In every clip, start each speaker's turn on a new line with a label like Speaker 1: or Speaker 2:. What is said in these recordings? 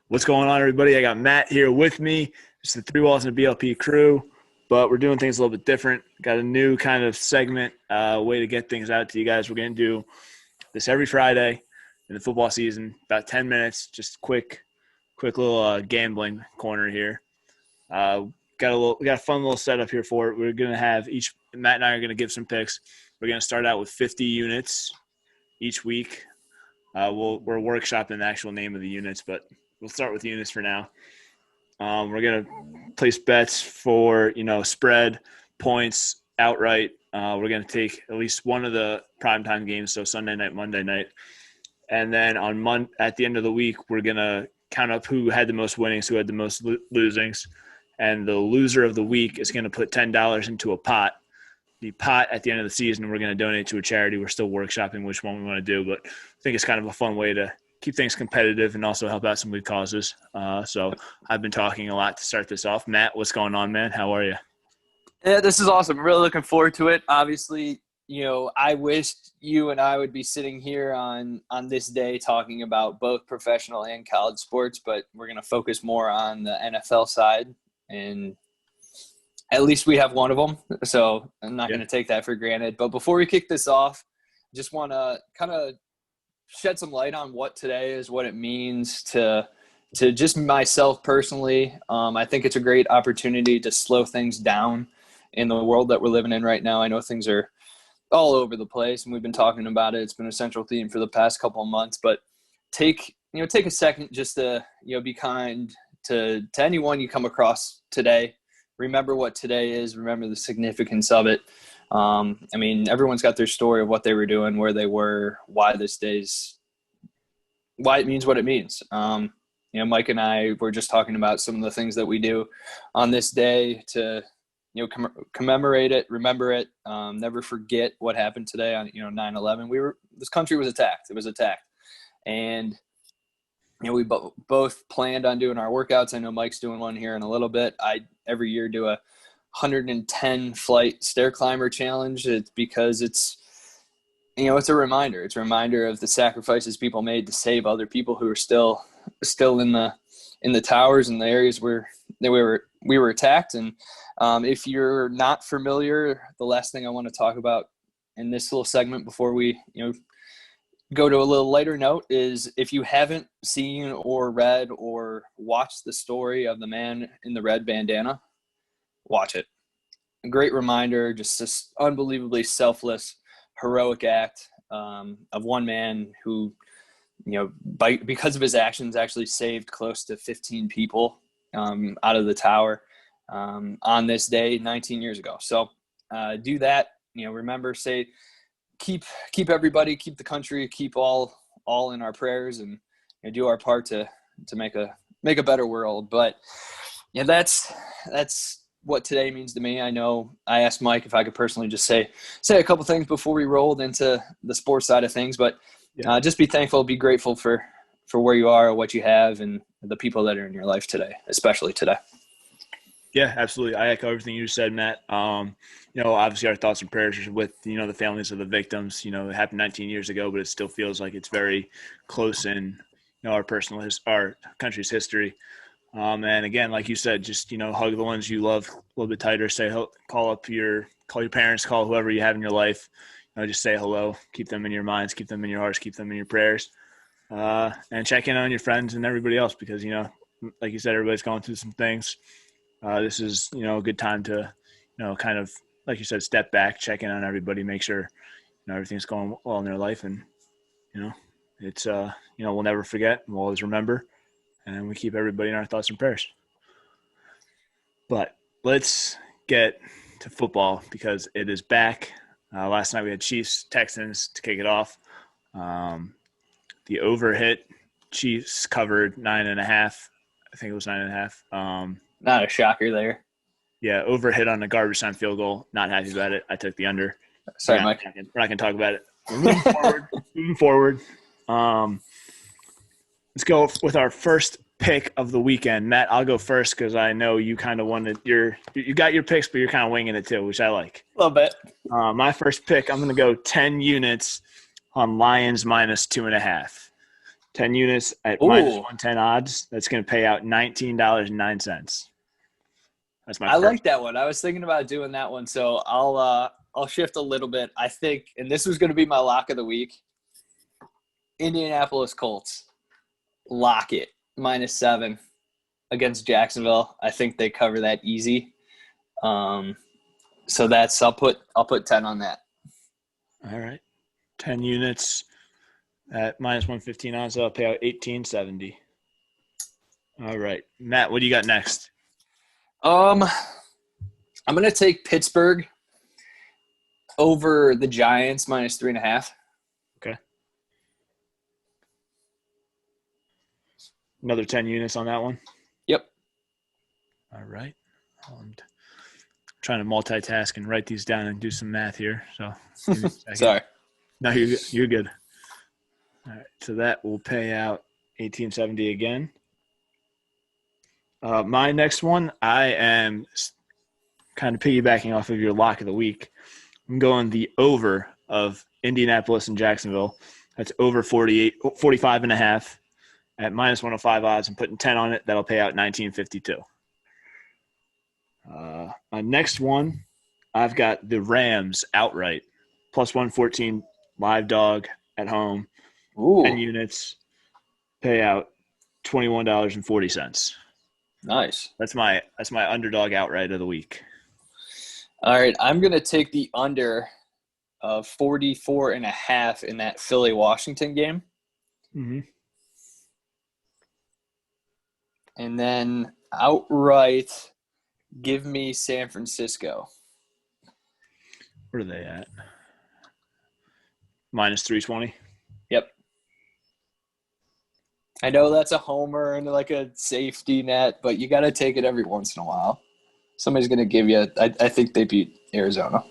Speaker 1: What's going on, everybody? I got Matt here with me. It's the Three Walls and a BLP crew, but we're doing things a little bit different. Got a new kind of segment, way to get things out to you guys. We're going to do this every Friday in the football season, about 10 minutes, just quick little gambling corner here. We got a fun little setup here for it. We're going to have Matt and I are going to give some picks. We're going to start out with 50 units each week. We're workshopping the actual name of the units, but we'll start with units for now. We're going to place bets for, spread, points, outright. We're going to take at least one of the primetime games, so Sunday night, Monday night. And then at the end of the week, we're going to count up who had the most winnings, who had the most losings. And the loser of the week is going to put $10 into a pot. The pot at the end of the season, we're going to donate to a charity. We're still workshopping which one we want to do, but I think it's kind of a fun way to keep things competitive and also help out some good causes. So I've been talking a lot to start this off. Matt, what's going on, man? How are you?
Speaker 2: Yeah, this is awesome. Really looking forward to it. Obviously, I wished you and I would be sitting here on this day talking about both professional and college sports, but we're going to focus more on the NFL side, and at least we have one of them. So I'm not going to take that for granted. But before we kick this off, just want to kind of shed some light on what today is, what it means to just myself personally. I think it's a great opportunity to slow things down in the world that we're living in right now. I know things are all over the place, and we've been talking about it. It's been a central theme for the past couple of months, but take a second just to, be kind to anyone you come across today. Remember what today is. Remember the significance of it. Everyone's got their story of what they were doing, where they were, why it means what it means. Mike and I were just talking about some of the things that we do on this day to, commemorate it, remember it, never forget what happened today on, 9/11. This country was attacked. It was attacked. And, we both planned on doing our workouts. I know Mike's doing one here in a little bit. I every year do a 110 flight stair climber challenge. It's because it's a reminder. It's a reminder of the sacrifices people made to save other people who are still in the towers and the areas where we were attacked. And if you're not familiar, the last thing I want to talk about in this little segment before we go to a little lighter note is, if you haven't seen or read or watched the story of the man in the red bandana, watch it. A great reminder, just this unbelievably selfless, heroic act of one man who, because of his actions, actually saved close to 15 people out of the tower on this day 19 years ago. So do that. Remember, keep everybody, keep the country, keep all in our prayers, and do our part to make a better world. But that's what today means to me. I know I asked Mike if I could personally just say a couple things before we rolled into the sports side of things, but just be thankful, be grateful for where you are, what you have, and the people that are in your life today, especially today.
Speaker 1: Yeah, absolutely. I echo everything you said, Matt. Obviously our thoughts and prayers are with, the families of the victims. It happened 19 years ago, but it still feels like it's very close in, our country's history. And again, like you said, just, hug the ones you love a little bit tighter. Call your parents, call whoever you have in your life. Just say hello, keep them in your minds, keep them in your hearts, keep them in your prayers, and check in on your friends and everybody else, because, like you said, everybody's going through some things. This is, a good time to, kind of, like you said, step back, check in on everybody, make sure, everything's going well in their life. And, it's, we'll never forget. We'll always remember, and we keep everybody in our thoughts and prayers. But let's get to football, because it is back. Last night we had Chiefs, Texans to kick it off. The over hit, Chiefs covered 9.5. I think it was 9.5.
Speaker 2: Not a shocker there.
Speaker 1: Yeah, over hit on a garbage time field goal. Not happy about it. I took the under.
Speaker 2: Sorry, Mike.
Speaker 1: We're not going to talk about it. Moving forward. Let's go with our first pick of the weekend. Matt, I'll go first because I know you kind of wanted you got your picks, but you're kind of winging it too, which I like.
Speaker 2: A little bit.
Speaker 1: My first pick, I'm going to go 10 units on Lions minus 2.5. 10 units at
Speaker 2: Ooh.
Speaker 1: minus 110 odds. That's going to pay out $19.09. That's my
Speaker 2: I
Speaker 1: first.
Speaker 2: like that one. I was thinking about doing that one, so I'll shift a little bit. I think, and this was going to be my lock of the week, Indianapolis Colts. Lock it. -7 against Jacksonville. I think they cover that easy. So that's I'll put 10 on that.
Speaker 1: All right. 10 units at minus 115 odds, so I'll pay out $18.70. All right. Matt, what do you got next?
Speaker 2: I'm going to take Pittsburgh over the Giants -3.5.
Speaker 1: Okay. Another 10 units on that one?
Speaker 2: Yep.
Speaker 1: All right. I'm trying to multitask and write these down and do some math here. So give me a second.
Speaker 2: Sorry.
Speaker 1: No, you're good. All right. So that will pay out $18.70 again. My next one, I am kind of piggybacking off of your lock of the week. I'm going the over of Indianapolis and Jacksonville. That's over 45.5 at minus 105 odds. I'm putting 10 on it. That'll pay out $19.52. My next one, I've got the Rams outright, plus 114 live dog at home.
Speaker 2: Ooh.
Speaker 1: 10 units, pay out $21.40.
Speaker 2: Nice.
Speaker 1: That's my underdog outright of the week.
Speaker 2: All right, I'm going to take the under of 44.5 in that Philly-Washington game.
Speaker 1: Mm-hmm.
Speaker 2: And then outright, give me San Francisco.
Speaker 1: Where are they at? Minus 320.
Speaker 2: Yep. I know that's a homer and like a safety net, but you got to take it every once in a while. Somebody's going to give you – I think they beat Arizona.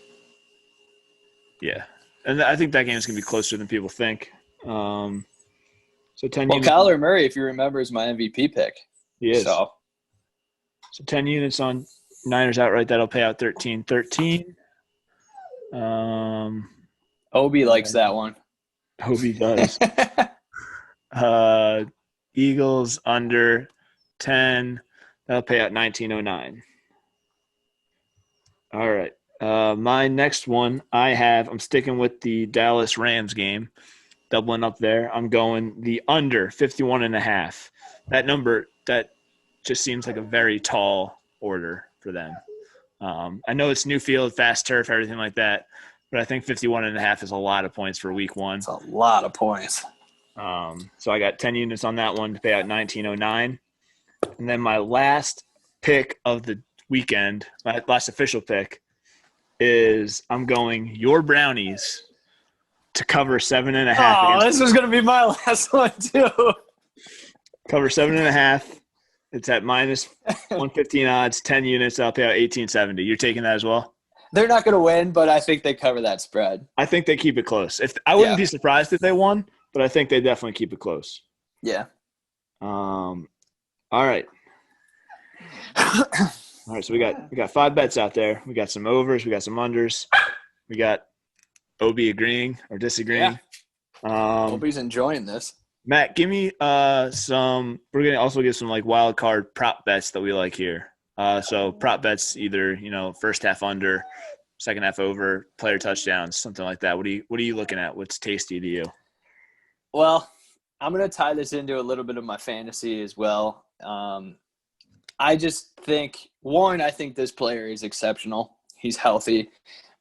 Speaker 1: Yeah. And I think that game is going to be closer than people think. So 10
Speaker 2: Well,
Speaker 1: units.
Speaker 2: Kyler Murray, if you remember, is my MVP pick.
Speaker 1: He is.
Speaker 2: So
Speaker 1: 10 units on Niners outright. That'll pay out $13.13.
Speaker 2: Obi likes that one.
Speaker 1: Hope he does. Eagles under 10. That'll pay out $19.09. All right. My next one, I'm sticking with the Dallas Rams game, doubling up there. I'm going the under 51.5. That number, that just seems like a very tall order for them. I know it's new field, fast turf, everything like that, but I think 51.5 is a lot of points for week one.
Speaker 2: It's a lot of points.
Speaker 1: So I got 10 units on that one to pay out $19.09. And then my last pick of the weekend, my last official pick, is I'm going your Brownies to cover 7.5.
Speaker 2: Oh, this was going to be my last one too.
Speaker 1: Cover 7.5. It's at minus 115 odds, 10 units. I'll pay out $18.70. You're taking that as well?
Speaker 2: They're not going to win, but I think they cover that spread.
Speaker 1: I think they keep it close. I wouldn't be surprised if they won, but I think they definitely keep it close.
Speaker 2: Yeah.
Speaker 1: All right. All right, so we got 5 bets out there. We got some overs, we got some unders. We got OB agreeing or disagreeing.
Speaker 2: Yeah. Obi's enjoying this.
Speaker 1: Matt, give me some – we're going to also give some, like, wild card prop bets that we like here. So prop bets either, first half under, second half over, player touchdowns, something like that. What are you looking at? What's tasty to you?
Speaker 2: Well, I'm going to tie this into a little bit of my fantasy as well. I just think, I think this player is exceptional. He's healthy.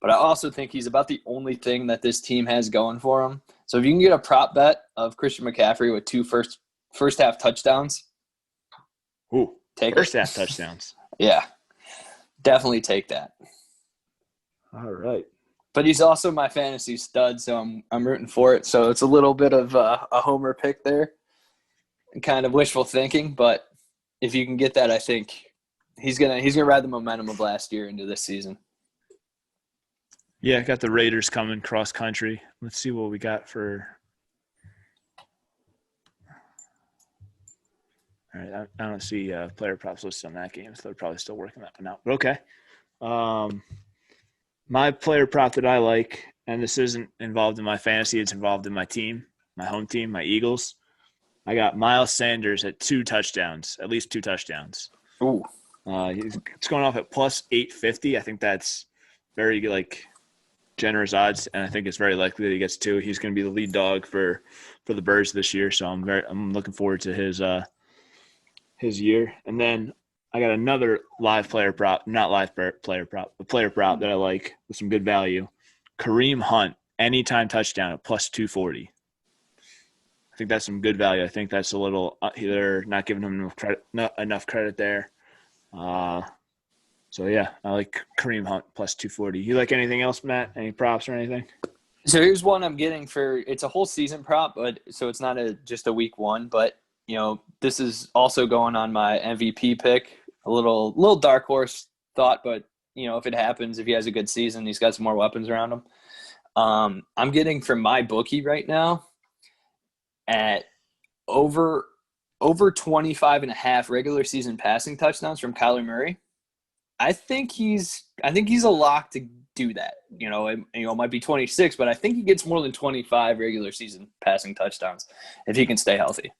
Speaker 2: But I also think he's about the only thing that this team has going for him. So if you can get a prop bet of Christian McCaffrey with 2 first half touchdowns, take
Speaker 1: first half touchdowns.
Speaker 2: Yeah, definitely take that.
Speaker 1: All right.
Speaker 2: But he's also my fantasy stud, so I'm rooting for it. So it's a little bit of a homer pick there, and kind of wishful thinking. But if you can get that, I think he's gonna ride the momentum of last year into this season.
Speaker 1: Yeah, got the Raiders coming cross country. Let's see what we got for. All right, I don't see player props listed on that game, so they're probably still working that one out. But okay. My player prop that I like, and this isn't involved in my fantasy, it's involved in my team, my home team, my Eagles. I got Miles Sanders at 2 touchdowns, at least 2 touchdowns.
Speaker 2: Ooh.
Speaker 1: It's going off at plus 850. I think that's very generous odds, and I think it's very likely that he gets 2. He's going to be the lead dog for the Birds this year, so I'm looking forward to his year. And then I got another live player prop, not live player prop, a player prop that I like with some good value. Kareem Hunt, anytime touchdown at plus 240. I think that's some good value. I think that's a little they're not giving him enough credit there. So yeah, I like Kareem Hunt plus 240. You like anything else, Matt? Any props or anything?
Speaker 2: So here's one I'm getting it's a whole season prop, but so it's not just a week one, but this is also going on my MVP pick. A little dark horse thought, but if it happens, if he has a good season, he's got some more weapons around him. I'm getting from my bookie right now at over 25.5 regular season passing touchdowns from Kyler Murray. I think he's a lock to do that. It might be 26, but I think he gets more than 25 regular season passing touchdowns if he can stay healthy.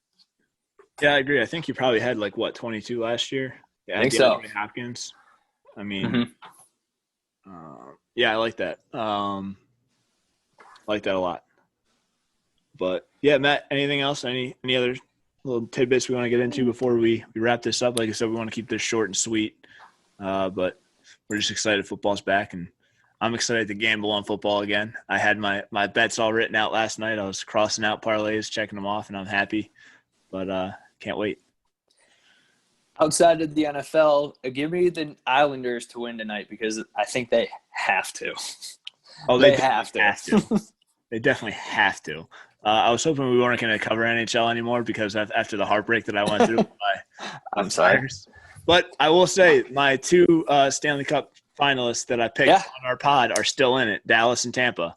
Speaker 1: Yeah, I agree. I think he probably had 22 last year. Yeah,
Speaker 2: I think so.
Speaker 1: Hopkins. I mean, yeah, I like that. I like that a lot. But yeah, Matt, anything else? Any other little tidbits we want to get into before we wrap this up? Like I said, we want to keep this short and sweet. But we're just excited football's back, and I'm excited to gamble on football again. I had my bets all written out last night. I was crossing out parlays, checking them off, and I'm happy. But can't wait.
Speaker 2: Outside of the NFL, give me the Islanders to win tonight because I think they have to.
Speaker 1: Oh, they have to. They definitely have to. I was hoping we weren't going to cover NHL anymore because after the heartbreak that I went through with
Speaker 2: I'm sorry.
Speaker 1: Flyers. But I will say my 2 Stanley Cup finalists that I picked on our pod are still in it, Dallas and Tampa.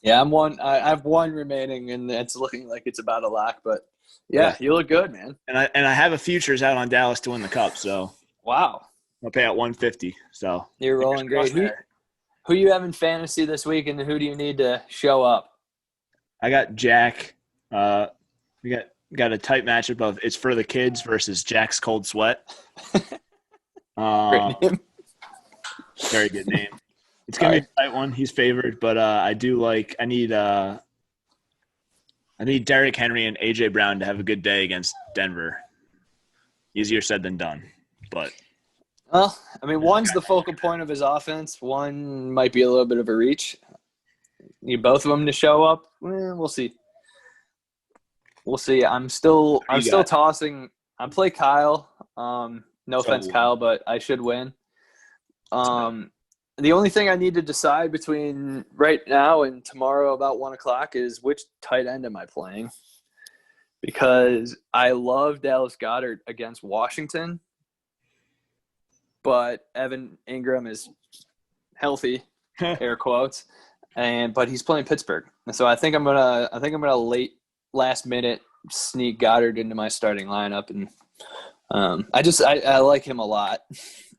Speaker 2: Yeah, I have 1 remaining, and it's looking like it's about a lock. But yeah, you look good, man.
Speaker 1: And I have a futures out on Dallas to win the cup. So
Speaker 2: wow,
Speaker 1: I'll pay out 150. So
Speaker 2: you're rolling great. Who you have in fantasy this week, and who do you need to show up?
Speaker 1: I got Jack. We got a tight matchup of It's for the Kids versus Jack's Cold Sweat.
Speaker 2: Great name.
Speaker 1: Very good name. It's gonna be a tight one. He's favored, but I need Derrick Henry and AJ Brown to have a good day against Denver. Easier said than done, but
Speaker 2: well, I mean, one's the focal point of his offense. One might be a little bit of a reach. Need both of them to show up. We'll see. We'll see. I'm still tossing. I play Kyle. No offense, Kyle, but I should win. The only thing I need to decide between right now and tomorrow about 1:00 is which tight end am I playing? Because I love Dallas Goedert against Washington, but Evan Ingram is healthy, air quotes, but he's playing Pittsburgh, and so I think I'm gonna last minute sneak Goddard into my starting lineup, and I like him a lot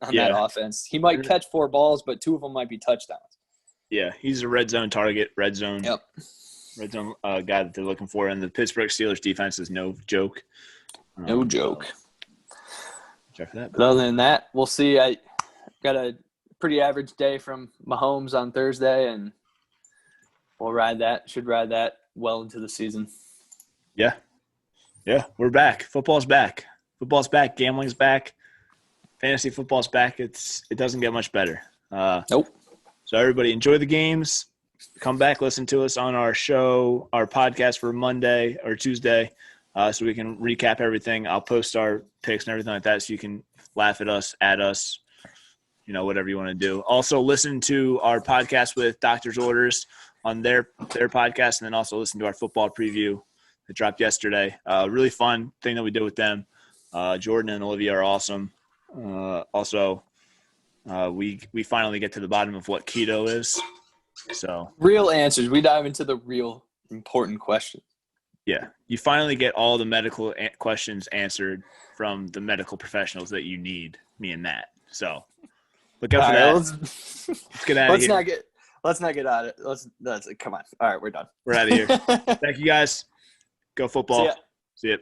Speaker 2: on that offense. He might catch 4 balls, but 2 of them might be touchdowns.
Speaker 1: Yeah, he's a red zone target, red zone guy that they're looking for. And the Pittsburgh Steelers defense is no joke.
Speaker 2: No joke.
Speaker 1: Check for that.
Speaker 2: But other than that, we'll see. I got a pretty average day from Mahomes on Thursday, and we'll ride that. Should ride that well into the season.
Speaker 1: Yeah, we're back. Football's back. Football's back. Gambling's back. Fantasy football's back. It doesn't get much better.
Speaker 2: Nope.
Speaker 1: So everybody enjoy the games. Come back, listen to us on our show, our podcast for Monday or Tuesday, so we can recap everything. I'll post our picks and everything like that, so you can laugh at us, whatever you want to do. Also, listen to our podcast with Doctor's Orders on their podcast, and then also listen to our football preview that dropped yesterday. Really fun thing that we did with them. Jordan and Olivia are awesome. We finally get to the bottom of what keto is. So
Speaker 2: real answers. We dive into the real important questions.
Speaker 1: Yeah, you finally get all the medical questions answered from the medical professionals that you need. Me and Matt. So look out for that. Let's get out of here.
Speaker 2: Let's not get out of it. Let's come on. All right, we're done.
Speaker 1: We're out of here. Thank you guys. Go football.
Speaker 2: See ya.
Speaker 1: See ya.